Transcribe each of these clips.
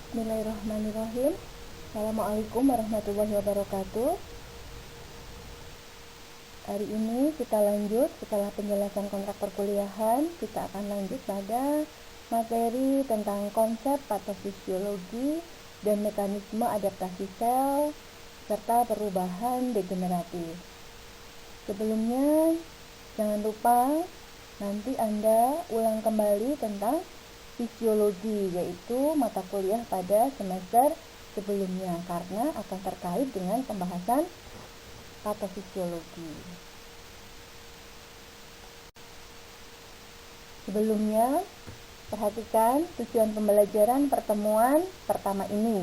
Bismillahirrahmanirrahim. Assalamualaikum warahmatullahi wabarakatuh. Hari ini kita lanjut setelah penjelasan kontrak perkuliahan. Kita akan lanjut pada materi tentang konsep patofisiologi dan mekanisme adaptasi sel serta perubahan degeneratif. Sebelumnya, jangan lupa nanti Anda ulang kembali tentang fisiologi, yaitu mata kuliah pada semester sebelumnya, karena akan terkait dengan pembahasan patofisiologi. Sebelumnya, perhatikan tujuan pembelajaran pertemuan pertama ini.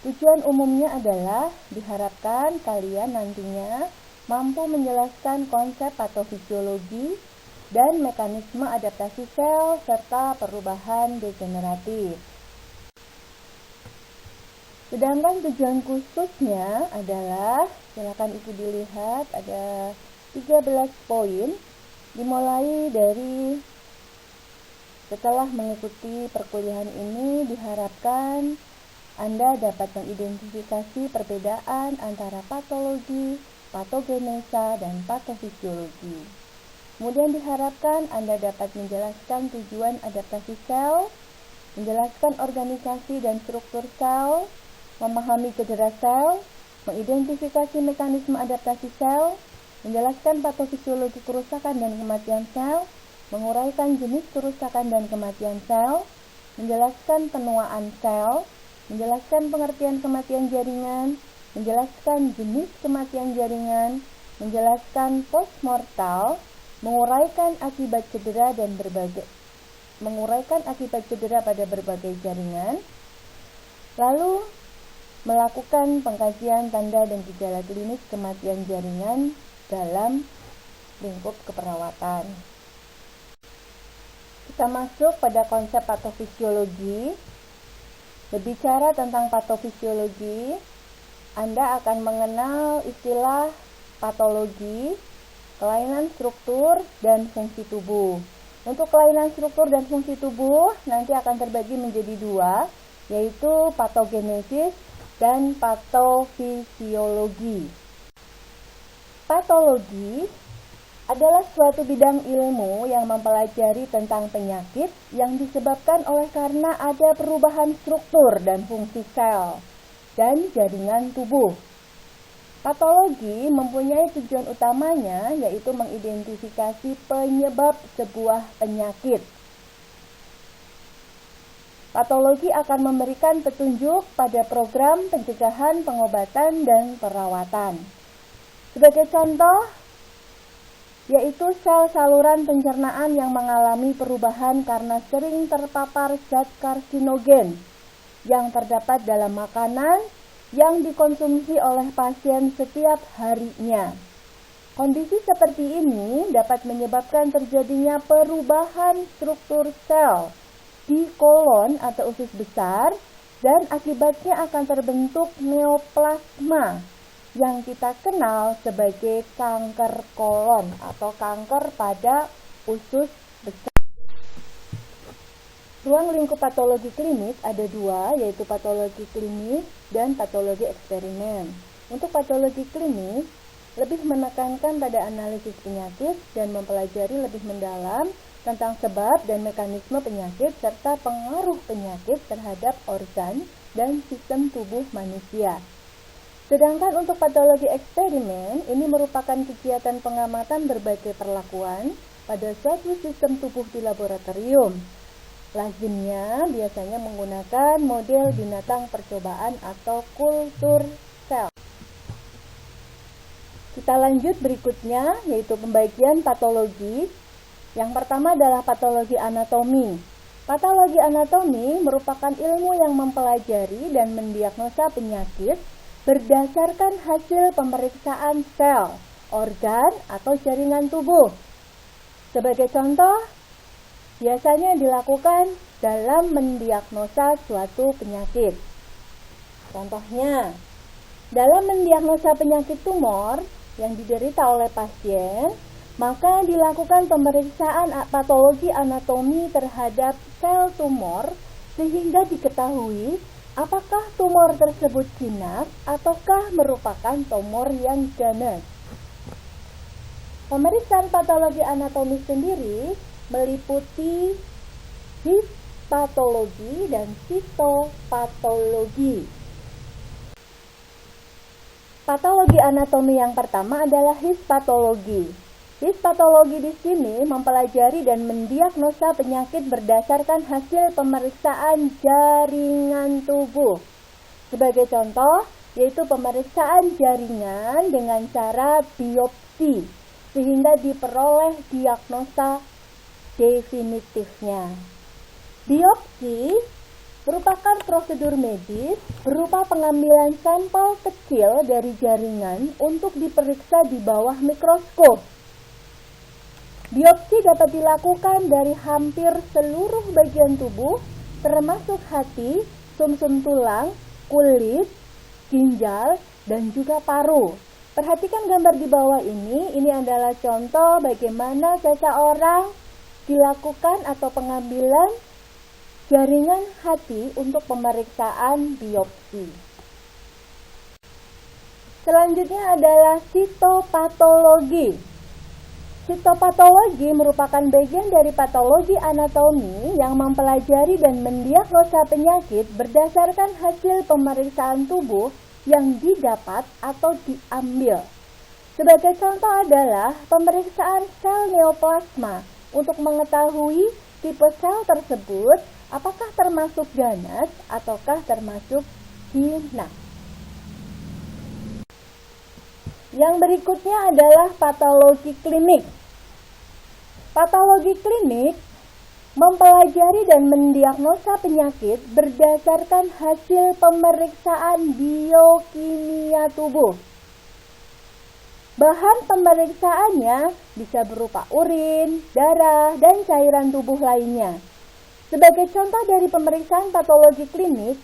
Tujuan umumnya adalah diharapkan kalian nantinya mampu menjelaskan konsep patofisiologi dan mekanisme adaptasi sel serta perubahan degeneratif. Sedangkan tujuan khususnya adalah, silakan itu dilihat, ada 13 poin, dimulai dari setelah mengikuti perkuliahan ini diharapkan Anda dapat mengidentifikasi perbedaan antara patologi, patogenesa, dan patofisiologi. Kemudian diharapkan Anda dapat menjelaskan tujuan adaptasi sel, menjelaskan organisasi dan struktur sel, memahami cedera sel, mengidentifikasi mekanisme adaptasi sel, menjelaskan patofisiologi kerusakan dan kematian sel, menguraikan jenis kerusakan dan kematian sel, menjelaskan penuaan sel, menjelaskan pengertian kematian jaringan, menjelaskan jenis kematian jaringan, menjelaskan postmortal, menguraikan akibat cedera pada berbagai jaringan, lalu melakukan pengkajian tanda dan gejala klinis kematian jaringan dalam lingkup keperawatan. Kita masuk pada konsep patofisiologi. Berbicara tentang patofisiologi, Anda akan mengenal istilah patologi, kelainan struktur dan fungsi tubuh. Untuk kelainan struktur dan fungsi tubuh nanti akan terbagi menjadi dua, yaitu patogenesis dan patofisiologi. Patologi adalah suatu bidang ilmu yang mempelajari tentang penyakit yang disebabkan oleh karena ada perubahan struktur dan fungsi sel dan jaringan tubuh. Patologi mempunyai tujuan utamanya, yaitu mengidentifikasi penyebab sebuah penyakit. Patologi akan memberikan petunjuk pada program pencegahan, pengobatan, dan perawatan. Sebagai contoh, yaitu sel saluran pencernaan yang mengalami perubahan karena sering terpapar zat karsinogen yang terdapat dalam makanan yang dikonsumsi oleh pasien setiap harinya. Kondisi seperti ini dapat menyebabkan terjadinya perubahan struktur sel di kolon atau usus besar, dan akibatnya akan terbentuk neoplasma yang kita kenal sebagai kanker kolon atau kanker pada usus besar. Ruang lingkup patologi klinis ada dua, yaitu patologi klinis dan patologi eksperimen. Untuk patologi klinis, lebih menekankan pada analisis penyakit dan mempelajari lebih mendalam tentang sebab dan mekanisme penyakit serta pengaruh penyakit terhadap organ dan sistem tubuh manusia. Sedangkan untuk patologi eksperimen, ini merupakan kegiatan pengamatan berbagai perlakuan pada suatu sistem tubuh di laboratorium. Lazimnya biasanya menggunakan model binatang percobaan atau kultur sel. Kita lanjut berikutnya, yaitu pembagian patologi. Yang pertama adalah patologi anatomi. Patologi anatomi merupakan ilmu yang mempelajari dan mendiagnosa penyakit berdasarkan hasil pemeriksaan sel, organ, atau jaringan tubuh. Sebagai contoh, biasanya dilakukan dalam mendiagnosa suatu penyakit. Contohnya, dalam mendiagnosa penyakit tumor yang diderita oleh pasien, maka dilakukan pemeriksaan patologi anatomi terhadap sel tumor sehingga diketahui apakah tumor tersebut jinak ataukah merupakan tumor yang ganas. Pemeriksaan patologi anatomi sendiri meliputi histopatologi dan sitopatologi. Patologi anatomi yang pertama adalah histopatologi. Histopatologi di sini mempelajari dan mendiagnosa penyakit berdasarkan hasil pemeriksaan jaringan tubuh. Sebagai contoh, yaitu pemeriksaan jaringan dengan cara biopsi, sehingga diperoleh diagnosa definitifnya. Biopsi merupakan prosedur medis berupa pengambilan sampel kecil dari jaringan untuk diperiksa di bawah mikroskop. Biopsi dapat dilakukan dari hampir seluruh bagian tubuh, termasuk hati, sumsum tulang, kulit, ginjal, dan juga paru. Perhatikan gambar di bawah ini adalah contoh bagaimana seseorang dilakukan atau pengambilan jaringan hati untuk pemeriksaan biopsi. Selanjutnya adalah sitopatologi. Sitopatologi merupakan bagian dari patologi anatomi yang mempelajari dan mendiagnosa penyakit berdasarkan hasil pemeriksaan tubuh yang didapat atau diambil. Sebagai contoh adalah pemeriksaan sel neoplasma untuk mengetahui tipe sel tersebut apakah termasuk ganas ataukah termasuk jinak. Yang berikutnya adalah patologi klinik. Patologi klinik mempelajari dan mendiagnosa penyakit berdasarkan hasil pemeriksaan biokimia tubuh. Bahan pemeriksaannya bisa berupa urin, darah, dan cairan tubuh lainnya. Sebagai contoh dari pemeriksaan patologi klinik,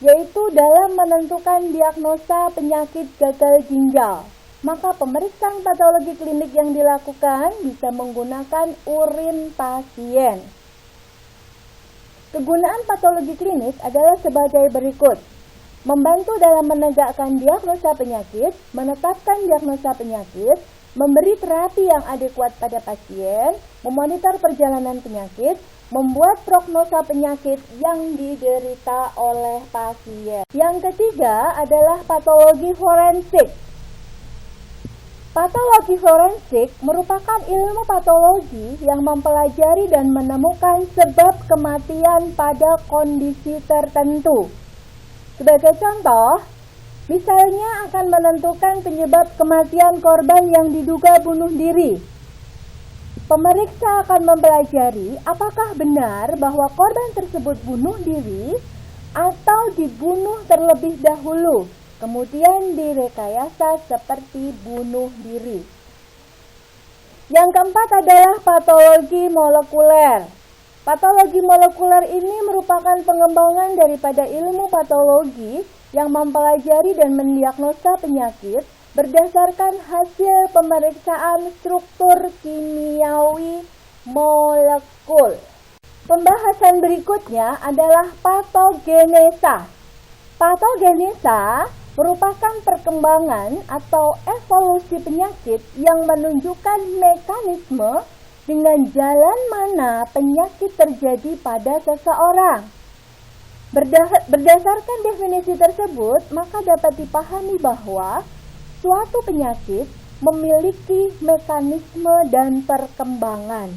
yaitu dalam menentukan diagnosa penyakit gagal ginjal, maka pemeriksaan patologi klinik yang dilakukan bisa menggunakan urin pasien. Kegunaan patologi klinik adalah sebagai berikut: membantu dalam menegakkan diagnosa penyakit, menetapkan diagnosa penyakit, memberi terapi yang adekuat pada pasien, memonitor perjalanan penyakit, membuat prognosa penyakit yang diderita oleh pasien. Yang ketiga adalah patologi forensik. Patologi forensik merupakan ilmu patologi yang mempelajari dan menemukan sebab kematian pada kondisi tertentu. Sebagai contoh, misalnya akan menentukan penyebab kematian korban yang diduga bunuh diri. Pemeriksa akan mempelajari apakah benar bahwa korban tersebut bunuh diri atau dibunuh terlebih dahulu, kemudian direkayasa seperti bunuh diri. Yang keempat adalah patologi molekuler. Patologi molekuler ini merupakan pengembangan daripada ilmu patologi yang mempelajari dan mendiagnosa penyakit berdasarkan hasil pemeriksaan struktur kimiawi molekul. Pembahasan berikutnya adalah patogenesa. Patogenesa merupakan perkembangan atau evolusi penyakit yang menunjukkan mekanisme dengan jalan mana penyakit terjadi pada seseorang. Berdasarkan definisi tersebut, maka dapat dipahami bahwa suatu penyakit memiliki mekanisme dan perkembangan.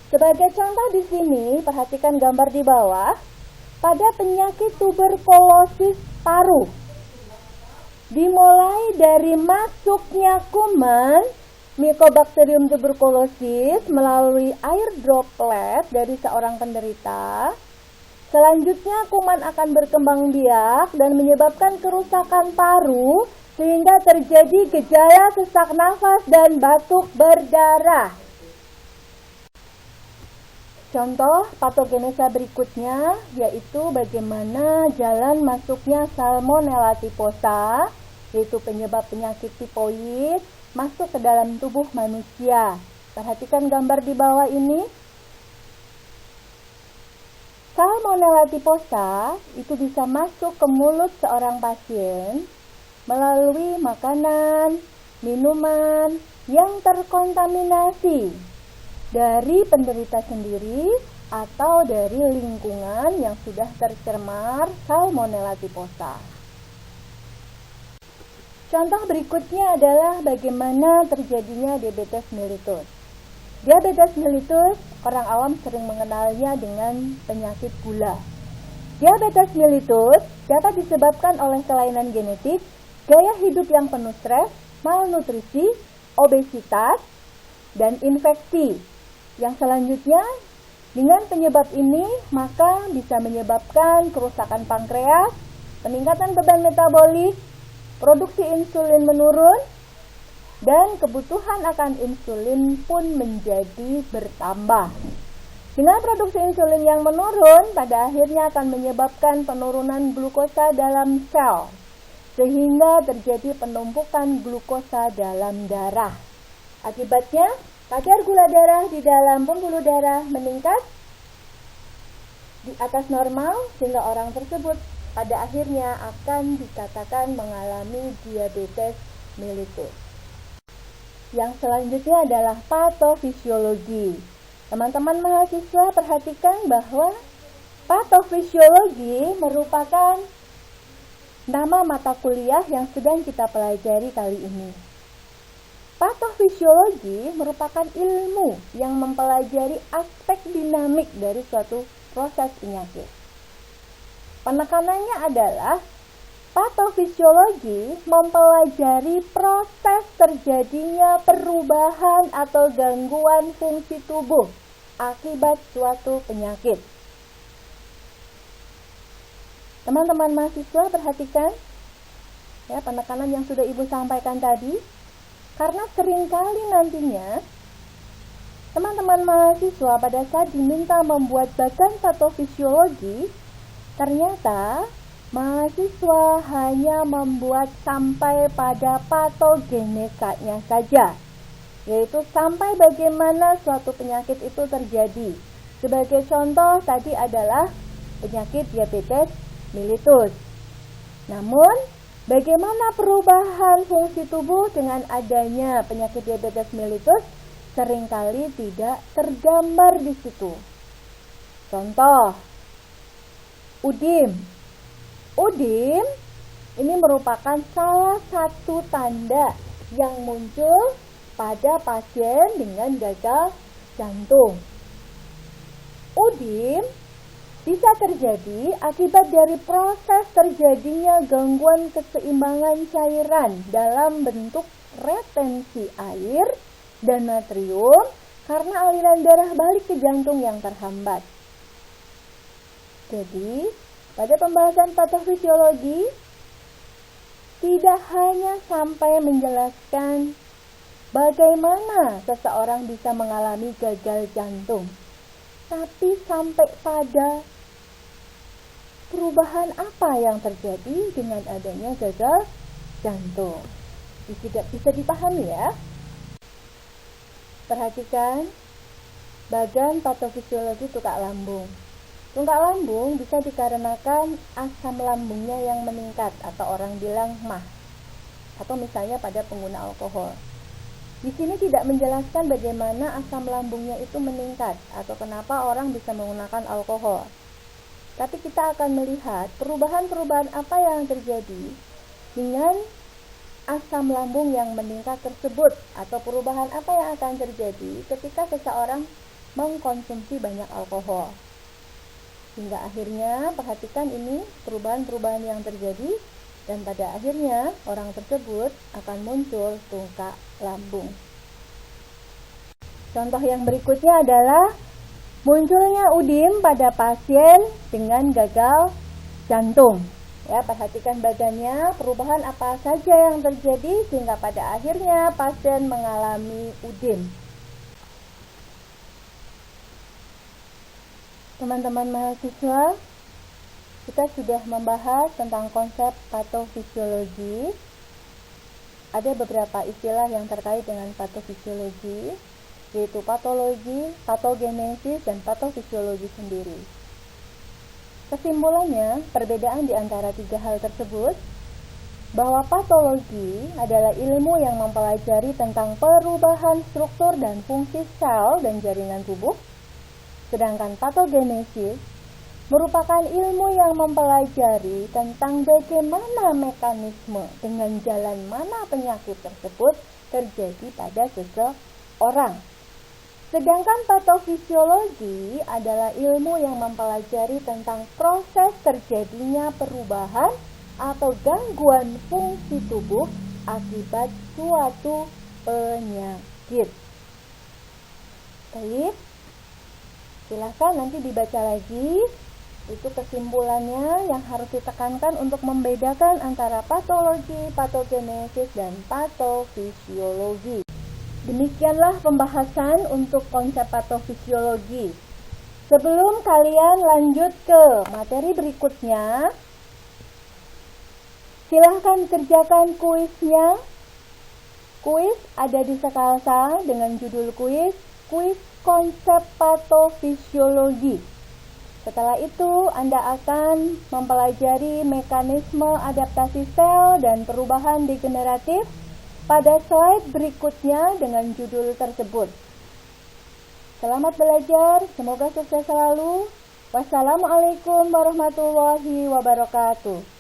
Sebagai contoh di sini, perhatikan gambar di bawah. Pada penyakit tuberkulosis paru, dimulai dari masuknya kuman Mycobacterium tuberculosis melalui air droplet dari seorang penderita. Selanjutnya kuman akan berkembang biak dan menyebabkan kerusakan paru sehingga terjadi gejala sesak nafas dan batuk berdarah. Contoh patogenesa berikutnya yaitu bagaimana jalan masuknya Salmonella typhosa, yaitu penyebab penyakit tipoid, masuk ke dalam tubuh manusia. Perhatikan gambar di bawah ini. Salmonella typhosa itu bisa masuk ke mulut seorang pasien melalui makanan, minuman yang terkontaminasi dari penderita sendiri atau dari lingkungan yang sudah tercemar Salmonella typhosa. Contoh berikutnya adalah bagaimana terjadinya diabetes mellitus. Diabetes mellitus, orang awam sering mengenalnya dengan penyakit gula. Diabetes mellitus dapat disebabkan oleh kelainan genetik, gaya hidup yang penuh stres, malnutrisi, obesitas, dan infeksi. Yang selanjutnya, dengan penyebab ini, maka bisa menyebabkan kerusakan pankreas, peningkatan beban metabolik, produksi insulin menurun, dan kebutuhan akan insulin pun menjadi bertambah. Dengan produksi insulin yang menurun, pada akhirnya akan menyebabkan penurunan glukosa dalam sel, sehingga terjadi penumpukan glukosa dalam darah. Akibatnya, kadar gula darah di dalam pembuluh darah meningkat di atas normal, sehingga orang tersebut pada akhirnya akan dikatakan mengalami diabetes mellitus. Yang selanjutnya adalah patofisiologi. Teman-teman mahasiswa perhatikan bahwa patofisiologi merupakan nama mata kuliah yang sedang kita pelajari kali ini. Patofisiologi merupakan ilmu yang mempelajari aspek dinamik dari suatu proses penyakit. Penekanannya adalah patofisiologi mempelajari proses terjadinya perubahan atau gangguan fungsi tubuh akibat suatu penyakit. Teman-teman mahasiswa perhatikan ya penekanan yang sudah Ibu sampaikan tadi, karena seringkali nantinya teman-teman mahasiswa pada saat diminta membuat bagan patofisiologi, ternyata mahasiswa hanya membuat sampai pada patogenetikanya saja, yaitu sampai bagaimana suatu penyakit itu terjadi. Sebagai contoh tadi adalah penyakit diabetes mellitus. Namun, bagaimana perubahan fungsi tubuh dengan adanya penyakit diabetes mellitus seringkali tidak tergambar di situ. Contoh, udim. Udim ini merupakan salah satu tanda yang muncul pada pasien dengan gagal jantung. Udim bisa terjadi akibat dari proses terjadinya gangguan keseimbangan cairan dalam bentuk retensi air dan natrium karena aliran darah balik ke jantung yang terhambat. Jadi, pada pembahasan patofisiologi, tidak hanya sampai menjelaskan bagaimana seseorang bisa mengalami gagal jantung, tapi sampai pada perubahan apa yang terjadi dengan adanya gagal jantung. Tidak bisa dipahami ya. Perhatikan bagan patofisiologi tukak lambung. Tungkak lambung bisa dikarenakan asam lambungnya yang meningkat atau orang bilang MAH, atau misalnya pada pengguna alkohol. Di sini tidak menjelaskan bagaimana asam lambungnya itu meningkat atau kenapa orang bisa menggunakan alkohol. Tapi kita akan melihat perubahan-perubahan apa yang terjadi dengan asam lambung yang meningkat tersebut, atau perubahan apa yang akan terjadi ketika seseorang mengkonsumsi banyak alkohol. Hingga akhirnya, perhatikan ini perubahan-perubahan yang terjadi, dan pada akhirnya orang tersebut akan muncul tungkak lambung. Contoh yang berikutnya adalah munculnya udim pada pasien dengan gagal jantung. Ya, perhatikan badannya, perubahan apa saja yang terjadi sehingga pada akhirnya pasien mengalami udim. Teman-teman mahasiswa, kita sudah membahas tentang konsep patofisiologi. Ada beberapa istilah yang terkait dengan patofisiologi, yaitu patologi, patogenesis, dan patofisiologi sendiri. Kesimpulannya, perbedaan di antara tiga hal tersebut, bahwa patologi adalah ilmu yang mempelajari tentang perubahan struktur dan fungsi sel dan jaringan tubuh, sedangkan patogenesis merupakan ilmu yang mempelajari tentang bagaimana mekanisme dengan jalan mana penyakit tersebut terjadi pada seseorang. Sedangkan patofisiologi adalah ilmu yang mempelajari tentang proses terjadinya perubahan atau gangguan fungsi tubuh akibat suatu penyakit. Baik, silahkan nanti dibaca lagi. Itu kesimpulannya yang harus ditekankan untuk membedakan antara patologi, patogenesis, dan patofisiologi. Demikianlah pembahasan untuk konsep patofisiologi. Sebelum kalian lanjut ke materi berikutnya, silahkan kerjakan kuisnya. Kuis ada di Sekalsa dengan judul kuis konsep patofisiologi. Setelah itu, Anda akan mempelajari mekanisme adaptasi sel dan perubahan degeneratif pada slide berikutnya dengan judul tersebut. Selamat belajar, semoga sukses selalu. Wassalamualaikum warahmatullahi wabarakatuh.